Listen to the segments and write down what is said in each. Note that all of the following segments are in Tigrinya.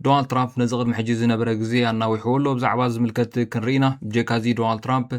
دونالد ترامب نزغد محجز نبره غزي እናውሕወሎ ብዛዕባ ዝምልከት ክንሪና ጀካዚ ዶናልድ ትራምፕ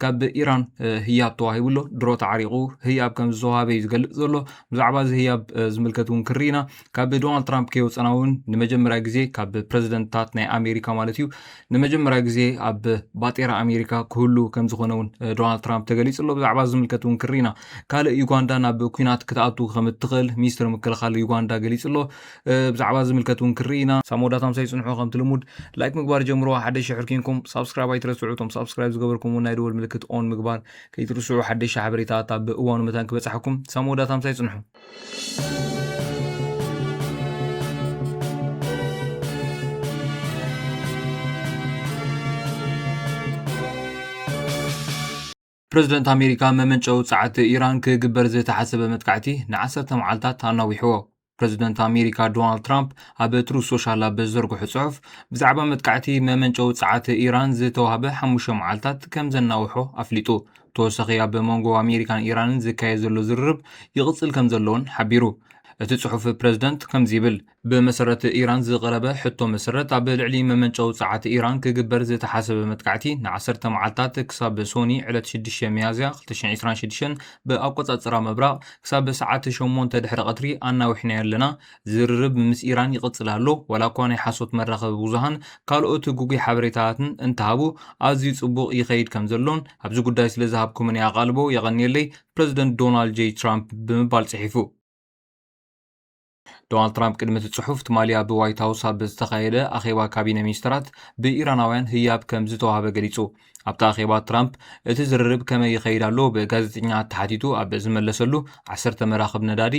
ካብ ኢራን ህያብ ተዋሂብሎ ድሮ ተዓሪቑ ህያብ ከም ዝወሃበ ይዝገልጽ ዘሎ ብዛዕባ ህያብ ዝምልከት እውን ክንሪና ካብ ዶናልድ ትራምፕ ከይወፀናውን ንመጀመርያ ግዜ ካብ ፕሬዝደንትታት ናይ ኣሜሪካ ማለት እዩ ንመጀመርያ ግዜ ኣብ ባጤራ ኣሜሪካ ክህሉ ከም ዝኾነውን ዶናልድ ትራምፕ ተገሊጹ ኣሎ ብዛዕባ ዝምልከት እውን ክንሪና ካልእ ዩጋንዳ ናብ ኩናት ክትኣቱ ከም እትኽእል ሚኒስትር ምክልኻል ዩጋንዳ ገሊጹ ኣሎ ብዛዕባ ዝምልከት እውን ክንሪና ሳሞዳታም ሳይጽንሑ ከም ትልሙድ ላይክ ምግባር ጀምሮ ሓደሽ ሕርኪንኩም ሳብስክራይብ ኣይትረስዑቶም ሳብስክራይብ ዝገበርኩም ናይ ደወል ምልክት ኦን ምግባር ከይትርስዑ ሓደሽ ሓበሬታታት ኣብ እዋኑ መታን ክበጽሐኩም ሳሞዳታም ሳይጽንሑ ፕሬዝደንት ኣሜሪካ መመንጨው ጸዓት ኢራን ክግበር ዝተሓሰበ መጥቃዕቲ ን10 መዓልታት ኣናዊሕዎ ፕሬዝደንት ኣሜሪካ ዶናልድ ትራምፕ ኣብ ትሩዝ ሶሻል ኣብ ዘርግሑ ጽሑፍ ብዛዕባ መጥቃዕቲ መመንጨው ጸዓት ኢራን ዝተዋህበ 5 መዓልታት ከም ዘናውሖ ኣፍሊጡ ተወሳኺ ኣብ መንጎ ኣሜሪካን ኢራንን ዝካየድ ዘሎ ዝርርብ ይቕጽል ከም ዘለውን ሓቢሩ እቲ ጽሑፍ ፕሬዝደንት ከምዚ ይብል ብመሰረት ኢራን ዝቐረበ ሕቶ መሰረት ኣብ ልዕሊ መመንጨው ጸዓት ኢራን ክግበር ዝተሓሰበ መጥቃዕቲ ን10 መዓልታት ክሳብ ሶኒ ዕለት 6 ሚያዝያ 2026 ብኣቆጻጽራ መብራቕ ክሳብ ሰዓት 8 ድሕሪ ቀትሪ ኣናዊሕና ኣለና ዝርርብ ምስ ኢራን ይቕጽል ኣሎ ወላ እኳ ናይ ሓሶት መራኸቢ ብዙሃን ካልኦት ጉጉይ ሓበሬታትን እንትሃቡ ኣዝዩ ጽቡቕ ይኸይድ ከም ዘሎን ኣብዚ ጉዳይ ስለ ዝሃብኩምን ኣቓልቦ የቐኒየለይ ፕሬዝደንት ዶናልድ ጄ ትራምፕ ብምባል ጽሒፉ ዶናልድ ትራምፕ ቅድሚ እቲ ጽሑፍ ትማልያ ብዋይት ሃውስ ኣብ ዝተኻየደ ኣኼባ ካቢነ ሚኒስትራት ብኢራናውያን ህያብ ከም ዝተዋህበ ገሊጹ ኣብቲ ኣኼባ ትራምፕ እቲ ዝርርብ ከመይ ይኸይድ ኣሎ ብጋዜጠኛ ተሓቲቱ ኣብ ዝመለሰሉ 10 መራኽብ ነዳዲ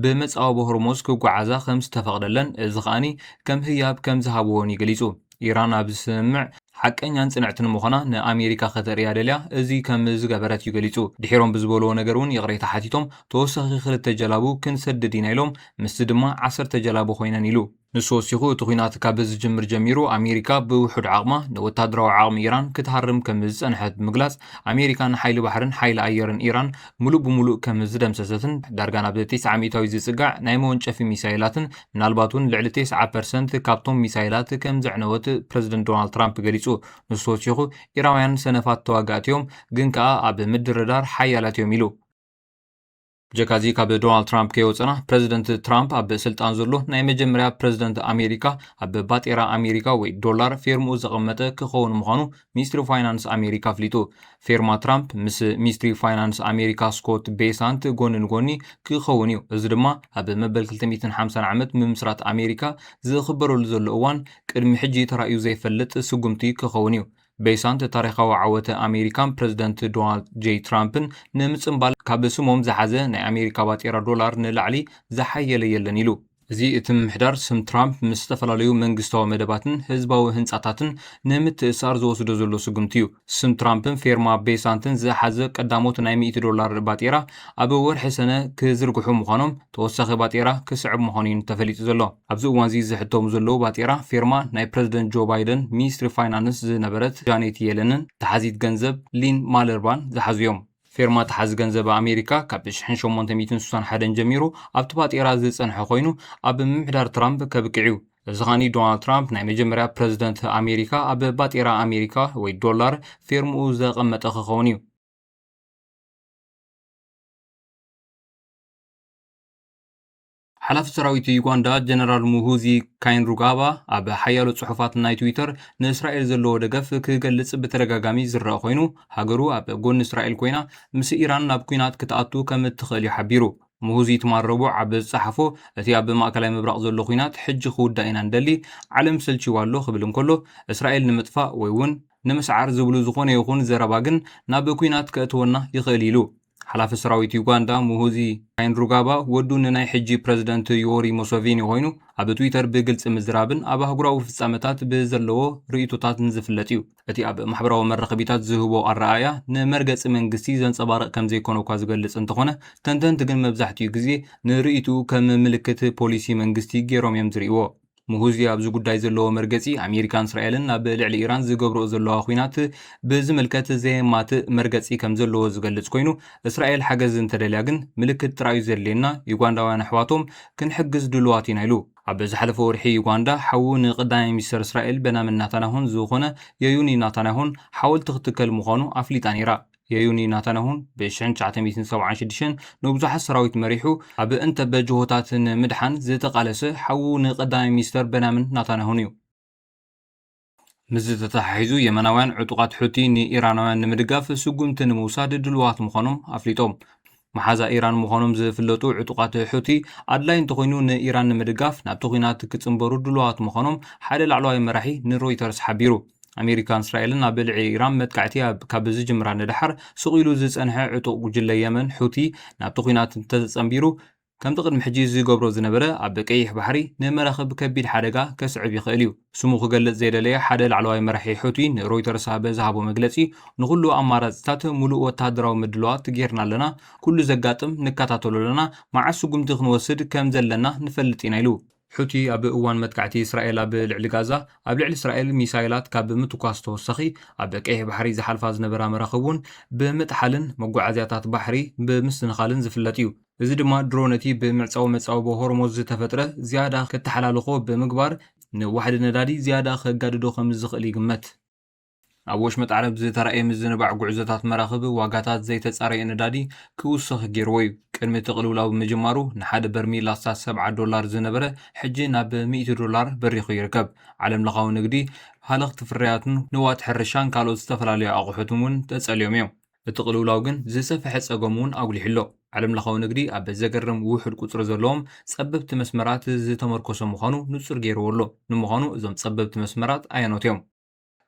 ብመጻወ ሆርሙዝ ክጓዓዛ ከም ዝተፈቕደለን እዚ ኸኣኒ ከም ህያብ ከም ዝሃብዎን ይገሊጹ ኢራን ኣብ ዝስምዕ ሓቀኛን ጽንዕትን ምዃና ንኣሜሪካ ከተርእያ ደልያ እዚ ከም ዝገበረት ይገሊጹ ድሒሮም ብዝበልዎ ነገር እውን የቕሬታ ሓቲቶም ተወሳኺ 2 ጀላቡ ክንሰድድ ኢና ኢሎም ምስቲ ድማ 10 ጀላቡ ኮይነን ኢሉ ንሱ ወሲኹ እቲ ኩናት ካብ ዝጅምር ጀሚሩ ኣሜሪካ ብውሑድ ዓቕማ ንወታደራዊ ዓቕሚ ኢራን ክትሃርም ከም ዝጸንሐት ብምግላጽ ኣሜሪካ ንሓይሊ ባሕርን ሓይሊ ኣየርን ኢራን ሙሉእ ብምሉእ ከም ዝደምሰሰትን ዳርጋ ናብ 900 ዝጽጋዕ ናይ መወንጨፊ ሚሳይላትን ምናልባት እውን ልዕሊ 90% ካብቶም ሚሳይላት ከም ዘዕነወት ፕሬዝደንት ዶናልድ ትራምፕ ገሊጹ ንሱ ወሲኹ ኢራውያን ሰነፋት ተዋጋእትዮም ግን ከኣ ኣብ ምድርዳር ሓያላት እዮም ኢሉ ጀካዚ ካብ ዶናልድ ትራምፕ ከይወፀና ፕሬዝደንት ትራምፕ ኣብ ስልጣን ዘሎ ናይ መጀመርያ ፕሬዝደንት ኣሜሪካ ኣብ ባጤራ ኣሜሪካ ወይ ዶላር ፌርምኡ ዘቐመጠ ክኸውን ምዃኑ ሚኒስትሪ ፋይናንስ ኣሜሪካ ኣፍሊጡ ፌርማ ትራምፕ ምስ ሚኒስትሪ ፋይናንስ ኣሜሪካ ስኮት ቤሳንት ጎኒ ንጎኒ ክኸውን እዩ እዚ ድማ ኣብ መበል 250 ዓመት ምምስራት ኣሜሪካ ዝኽበረሉ ዘሎ እዋን ቅድሚ ሕጂ ተራእዩ ዘይፈልጥ ስጉምቲ ክኸውን እዩ ቤሳንት ታሪኻዊ ዓወተ ኣሜሪካን ፕሬዝደንት ዶናልድ ጄ ትራምፕን ንምጽምባል ካብ ስሞም ዝሓዘ ናይ ኣሜሪካ ባጤራ ዶላር ንላዕሊ ዝሓየለ የለን ኢሉ እዚ እቲ ምምሕዳር ስም ትራምፕ ምስ ዝተፈላለዩ መንግስታዊ መደባትን ህዝባዊ ህንጻታትን ንምትእሳር ዝወስዶ ዘሎ ስጉምቲ እዩ ስም ትራምፕን ፌርማ ቤሳንትን ዝሓዘ ቀዳሞት ናይ $100 ባጤራ ኣብ ወርሒ ሰነ ክዝርግሑ ምዃኖም ተወሳኺ ባጤራ ክስዕብ ምዃኑ እዩ ተፈሊጡ ዘሎ ኣብዚ እዋን እዚ ዝሕተሙ ዘለዉ ባጤራ ፌርማ ናይ ፕሬዝደንት ጆ ባይደን ሚኒስትሪ ፋይናንስ ዝነበረት ጃኔት የለንን ተሓዚት ገንዘብ ሊን ማለርባን ዝሓዙ እዮም ፌርማ ተሓዚ ገንዘብ ኣሜሪካ ካብ 1861 ጀሚሩ ኣብቲ ባጤራ ዝጸንሐ ኮይኑ ኣብ ምምሕዳር ትራምፕ ከብቅዕዩ እዚ ኸኒ ዶናልድ ትራምፕ ናይ መጀመርያ ፕሬዝደንት ኣሜሪካ ኣብ ባጤራ ኣሜሪካ ወይ ዶላር ፌርምኡ ዘቐመጠ ክኸውን እዩ ሓላፊ ሰራዊት ዩጋንዳ ጀነራል ሙሁዚ ካይንሩጋባ ኣብ ሓያሎ ጽሑፋት ናይ ትዊተር ንእስራኤል ዘለዎ ደገፍ ክገልጽ ብተደጋጋሚ ዝረአ ኮይኑ ሃገሩ ኣብ ጎኒ እስራኤል ኮይና ምስ ኢራን ናብ ኩናት ክትኣቱ ከም እትኽእል ይሓቢሩ ሙሁዚ ትማረቡ ኣብ ዝጸሓፎ እቲ ኣብ ማእከላይ ምብራቕ ዘሎ ኩናት ሕጂ ክውዳእ ኢና ንደሊ ዓለም ሰልችዋ ኣሎ ክብል እንከሎ እስራኤል ንምጥፋእ ወይ እውን ንምስዓር ዝብሉ ዝኾነ ይኹን ዘረባ ግን ናብ ኩናት ከእትወና ይኽእል ኢሉ ሓላፊ ሰራዊት ዩጋንዳ ሙሁዚ ካይንሩጋባ ወዱ ንናይ ሕጂ ፕሬዝደንት ዮሪ ሙሴቪኒ ኮይኑ ኣብ ትዊተር ብግልጽ ምዝራብን ኣብ ኣህጉራዊ ፍጻመታት ብዘለዎ ርእይቶታትን ዝፍለጥ እዩ እቲ ኣብ ማሕበራዊ መራኸቢታት ዝህቦ ኣረኣያ ንመርገፂ መንግስቲ ዘንጸባርቕ ከም ዘይኮነ እኳ ዝገልጽ እንተኾነ ተንተንቲ ግን መብዛሕትኡ ግዜ ንርእይቱ ከም ምልክት ፖሊሲ መንግስቲ ገይሮም እዮም ዝርእይዎ ምሁዝ ኣብዚ ጉዳይ ዘለዎ መርገጺ ኣሜሪካን እስራኤልን ናብ ልዕሊ ኢራን ዝገብርኦ ዘለዋ ኩናት ብዝምልከት ዘየማትእ መርገጺ ከም ዘለዎ ዝገልጽ ኮይኑ እስራኤል ሓገዝ እንተደልያ ግን ምልክት ጥራዩ ዘድልየና ዩጋንዳውያን ኣሕዋቶም ክንሕግዝ ድልዋት ኢና ኢሉ። ኣብ ዝሓለፈ ወርሒ ዩጋንዳ ሓዉ ንቀዳማይ ሚኒስትር እስራኤል ቤንያሚን ኔታንያሁን ዝኾነ የዩኒ ኔታንያሁን ሓወልቲ ክትከል ምዃኑ ኣፍሊጣ ነይራ። የዩኒ ኔታንያሁን ብ1976 ንብዙሓት ሰራዊት መሪሑ ኣብ እንተ በጅሆታት ንምድሓን ዝተቃለሰ ሓዉ ንቀዳማይ ሚኒስትር ቤንያሚን ኔታንያሁን እዩ። ምስ ተተሓሒዙ የመናውያን ዕጡቃት ሑቲ ንኢራናውያን ንምድጋፍ ስጉምቲ ንምውሳድ ድልዋት ምዃኖም ኣፍሊጦም። መሓዛ ኢራን ምዃኖም ዝፍለጡ ዕጡቃት ሑቲ ኣድላይ እንተኮይኑ ንኢራን ንምድጋፍ ናብቲ ኩናት ክጽንበሩ ድልዋት ምዃኖም ሓደ ላዕለዋይ መራሒ ንሮይተርስ ሓቢሩ። ኣሜሪካን እስራኤልን ኣብ ልዕሊ ኢራን መጥቃዕቲ ካብ ዝጅምራ ንድሓር ስቂሉ ዝጸንሐ ዕጡቕ ጉጅለ የመን ሑቲ ናብቲ ኩናት እንተተጸንቢሩ ከምቲ ቅድሚ ሕጂ ዝገብሮ ዝነበረ ኣብ ቀይሕ ባሕሪ ንመራኸብ ከቢድ ሓደጋ ከስዕብ ይኽእል እዩ። ስሙ ክገልጽ ዘይደለየ ሓደ ላዕለዋይ መራሒ ሑቲ ንሮይተርስ ኣብ ዝሃቦ መግለጺ ንኹሉ ኣማራጺታት ሙሉእ ወተሃደራዊ ምድለዋት ጌርና ኣለና፣ ኩሉ ዘጋጥም ንከታተሎ ኣለና፣ መዓስ ስጉምቲ ክንወስድ ከም ዘለና ንፈልጥ ኢና ኢሉ። ሑቲ ኣብ እዋን መጥቃዕቲ እስራኤል ኣብ ልዕሊ ጋዛ ኣብ ልዕሊ እስራኤል ሚሳይላት ካብ ምትኳስ ተወሳኺ ኣብ ቀይሕ ባሕሪ ዝሓልፋ ዝነበራ መራኸብ እውን ብምጥሓልን መጓዓዝያታት ባሕሪ ብምስትንኻልን ዝፍለጥ እዩ። እዚ ድማ ድሮ ነቲ ብምዕፃዊ መፃወቦ ሆርሞዝ ዝተፈጥረ ዝያዳ ከተሓላልኾ ብምግባር ንዋሕዲ ነዳዲ ዝያዳ ከጋድዶ ከም ዝኽእል ይግመት። ኣብ ወሽመጥ ዓረብ ዝተራእየ ምዝንባዕ ጉዕዞታት መራኸቢ ዋጋታት ዘይተጻረየ ነዳዲ ክውስኽ ገይርዎ እዩ። ቅድሚ እቲ ቅልውላው ብምጅማሩ ንሓደ በርሚል ኣሳት $70 ዝነበረ ሕጂ ናብ $100 በሪኹ ይርከብ። ዓለም ለኻዊ ንግዲ ሃለኽቲ ፍርያትን ንዋት ሕርሻን ካልኦት ዝተፈላለዩ ኣቑሑትን እውን ተጸልዮም እዮም። እቲ ቅልውላው ግን ዝሰፍሐ ጸገም እውን ኣጉሊሕሎ። ዓለም ለኻዊ ንግዲ ኣብ ዘገርም ውሕድ ቁጽሪ ዘለዎም ጸበብቲ መስመራት ዝተመርኮሰ ምዃኑ ንጹር ገይርዎ ኣሎ። ንምዃኑ እዞም ጸበብቲ መስመራት ኣየኖት እዮም?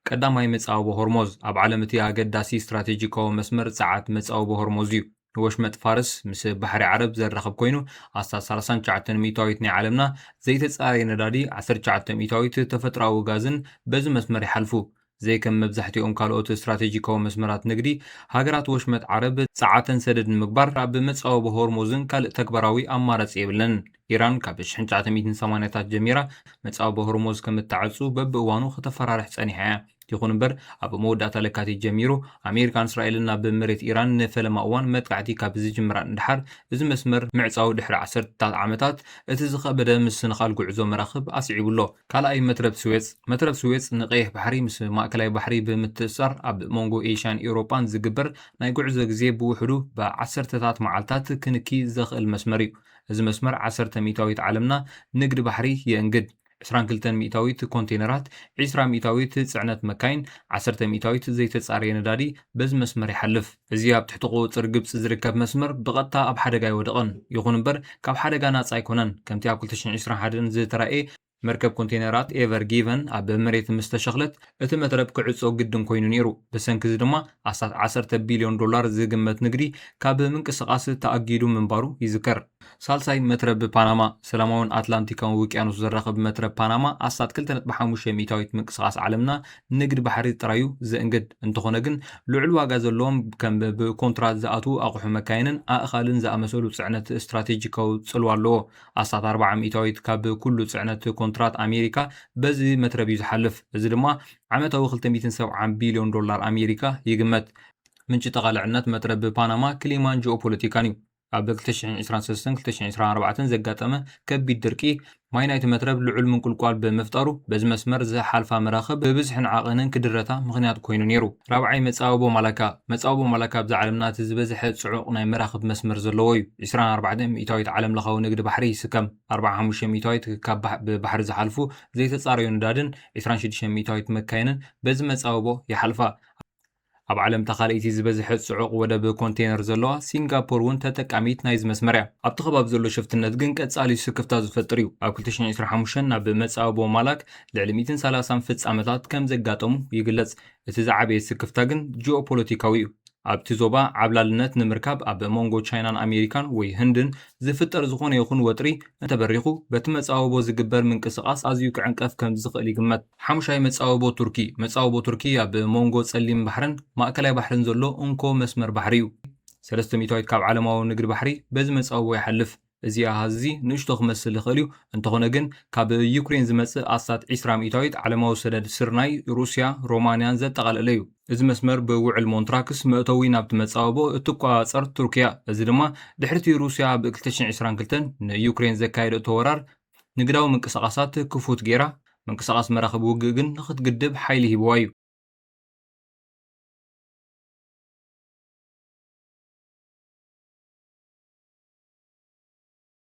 ቀዳማይ መጻወቦ ሆርሞዝ ኣብ ዓለም እቲ ኣገዳሲ ስትራቴጂካዊ መስመር ጸዓት መጻወቦ ሆርሞዝ እዩ። ንወሽመጥ ፋርስ ምስ ባሕሪ ዓረብ ዘራኸብ ኮይኑ ኣስታት 39 ሚታዊት ናይ ዓለምና ዘይተጻረየ ነዳዲ 19 ሚታዊት ተፈጥሮኣዊ ጋዝን በዚ መስመር ይሓልፉ። ዘይከም መብዛሕትኦም ካልኦት ስትራቴጂካዊ መስመራት ንግዲ ሃገራት ወሽመጥ ዓረብ ጸዓተን ሰደድ ንምግባር ኣብ መጻወቦ ሆርሞዝን ካልእ ተግባራዊ ኣማራጺ የብለን። ኢራን ካብ 1980ታት ጀሚራ መጻወቦ ሆርሞዝ ከም እትዓጹ በብእዋኑ ከተፈራርሕ ጸኒሓ እያ። ይኹን እምበር ኣብ መወዳእታ ለካቲት ጀሚሩ ኣሜሪካን እስራኤልን ናብ መሬት ኢራን ንፈለማ እዋን መጥቃዕቲ ካብ ዝጅምራ እንድሓር እዚ መስመር ምዕጻው ድሕሪ 10 ዓመታት እቲ ዝኸበደ ምስንኻል ጉዕዞ መራኽብ ኣስዒቡሎ። ካልኣይ መትረብ ስዌጽ ንቀይሕ ባሕሪ ምስ ማእከላይ ባሕሪ ብምትእስሳር ኣብ መንጎ ኤሽያን ኤውሮጳን ዝግበር ናይ ጉዕዞ ግዜ ብውሕዱ ብ10ታት መዓልትታት ክንኪ ዘኽእል መስመር እዩ። እዚ መስመር 10 ሚታዊት ዓለምና ንግዲ ባሕሪ የእንግድ 22 ሚታዊት ኮንቴነራት 20 ሚታዊት ጽዕነት መካይን 10 ሚታዊት ዘይተጻረየ ነዳዲ በዚ መስመር ይሓልፍ። እዚ ኣብ ትሕቲ ቁጽር ግብፂ ዝርከብ መስመር ብቐጥታ ኣብ ሓደጋ ይወድቕን። ይኹን እምበር ካብ ሓደጋ ናጻ ኣይኮነን። ከምቲ ኣብ 2021 ዝተራእየ መርከብ ኮንቴነራት ኤቨር ጊቨን ኣብ መሬት ምስ ተሸኽለት እቲ መትረብ ክዕጾ ግድን ኮይኑ ነይሩ። ብሰንኪ እዚ ድማ ኣስታት $10 ቢልዮን ዝግመት ንግዲ ካብ ምንቅስቓስ ተኣጊዱ ምንባሩ ይዝከር። ሳልሳይ መትረብ ፓናማ ሰላማውን ኣትላንቲካውን ውቅያኖስ ዘራኽብ መትረብ ፓናማ ኣስታት 2.5 ሚታዊት ምንቅስቓስ ዓለምና ንግዲ ባሕሪ ጥራዩ ዘእንግድ እንተኾነ ግን ልዑል ዋጋ ዘለዎም ከም ብኮንትራት ዝኣትዉ ኣቑሑ መካይንን ኣእኻልን ዝኣመሰሉ ጽዕነት ስትራቴጂካዊ ጽልዋ ኣለዎ። ኣስታት 40 ሚታዊት ካብ ኩሉ ጽዕነት ኮንትራት ኣሜሪካ በዚ መትረብ እዩ ዝሓልፍ። እዚ ድማ ዓመታዊ $270 ቢልዮን ኣሜሪካ ይግመት። ምንጪ ተቓልዕነት መትረብ ፓናማ ክሊማን ጂኦፖለቲካን እዩ። ኣብ 2023-2024 ዘጋጠመ ከቢድ ድርቂ ማይ ናይቲ መትረብ ልዑል ምንቁልቋል ብምፍጣሩ በዚ መስመር ዝሓልፋ መራኸብ ብብዝሕን ዓቐንን ክድረታ ምኽንያት ኮይኑ ነይሩ። ራብዓይ መጻወቦ ማላካ ኣብ ዓለምና እቲ ዝበዝሐ ጽዑቕ ናይ መራኸብ መስመር ዘለዎ እዩ። 24 ሚታዊት ዓለም ለኻዊ ንግዲ ባሕሪ ይስከም። 45 ሚታዊት ካብ ብባሕሪ ዝሓልፉ ዘይተጻረዩ ነዳድን 26 ሚታዊት መካይንን በዚ መጻወቦ ይሓልፋ። ኣብ ዓለም ተኻልይቲ ዝበዝሐ ጽዑቕ ወደብ ኮንቴነር ዘለዋ ሲንጋፖር እውን ተጠቃሚት ናይዚ መስመር እያ። ኣብቲ ከባቢ ዘሎ ሽፍትነት ግን ቀጻሊ ስክፍታ ዝፈጥር እዩ። ኣብ 2025 ናብ መጻወቦ ማላክ ልዕሊ 130 ፍጻመታት ከም ዘጋጠሙ ይግለጽ። እቲ ዝዓበየ ስክፍታ ግን ጂኦፖለቲካዊ እዩ። ኣብቲ ዞባ ዓብላልነት ንምርካብ ኣብ መንጎ ቻይናን ኣሜሪካን ወይ ህንድን ዝፍጠር ዝኾነ ይኹን ወጥሪ እንተበሪኹ በቲ መጻወቦ ዝግበር ምንቅስቓስ ኣዝዩ ክዕንቀፍ ከም ዝኽእል ይግመት። ሓሙሻይ መጻወቦ ቱርኪ ኣብ መንጎ ጸሊም ባሕርን ማእከላይ ባሕርን ዘሎ እንኮ መስመር ባሕሪ እዩ። 3 ሚታዊት ካብ ዓለማዊ ንግዲ ባሕሪ በዚ መጻወቦ ይሓልፍ። እዚ ኣሃዚ ንእሽቶ ክመስል ይኽእል እዩ እንተኾነ ግን ካብ ዩክሬን ዝመጽእ ኣሳት 20 ሚእታዊት ዓለማዊ ሰደድ ስርናይ ሩስያ ሮማንያን ዘጠቓለለ እዩ። እዚ መስመር ብውዕል ሞንትራክስ መእተዊ ናብቲ መጻወቦ እትቆጻጸር ቱርክያ፣ እዚ ድማ ድሕርቲ ሩስያ ብ2022 ንዩክሬን ዘካየደቶ ወራር ንግዳዊ ምንቅስቓሳት ክፉት ገይራ ምንቅስቓስ መራኸቢ ውግእ ግን ንኽትግድብ ሓይሊ ሂብዋ እዩ።